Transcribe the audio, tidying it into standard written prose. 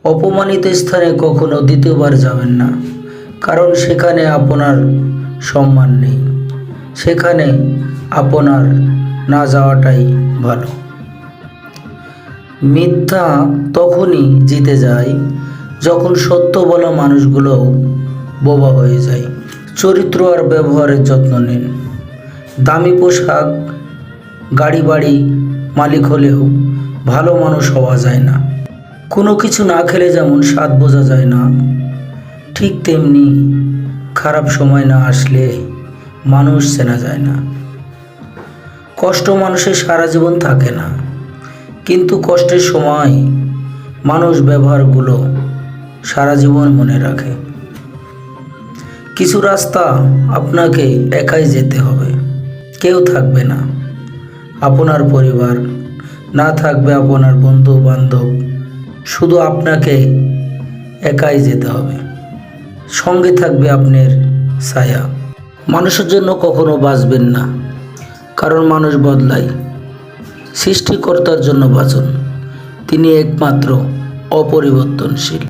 অপমানিত স্থানে কখনো দ্বিতীয়বার যাবেন না, কারণ সেখানে আপনার সম্মান নেই। সেখানে আপনার না যাওয়াটাই ভালো। মিথ্যা তখনই জিতে যায় যখন সত্য বলা মানুষগুলোও বোবা হয়ে যায়। চরিত্র আর ব্যবহারের যত্ন নিন। দামি পোশাক, গাড়ি বাড়ি মালিক হলেও ভালো মানুষ হওয়া যায় না। কোনো কিছু না খেলে যেমন স্বাদ বোঝা যায় না, ঠিক তেমনি খারাপ সময় না আসলে মানুষ চেনা যায় না। কষ্ট মানুষের সারা জীবন থাকে না, কিন্তু কষ্টের সময় মানুষ ব্যবহারগুলো সারা জীবন মনে রাখে। কিছু রাস্তা আপনাকে একাই যেতে হবে, কেউ থাকবে না। আপনার পরিবার না থাকবে, আপনার বন্ধু বান্ধব, শুধু আপনাকে একাই যেতে হবে। সঙ্গে থাকবে আপনার ছায়া। মানুষের জন্য কখনো বাঁচবেন না, কারণ মানুষ বদলায়। সৃষ্টিকর্তার জন্য বাঁচুন, তিনি একমাত্র অপরিবর্তনশীল।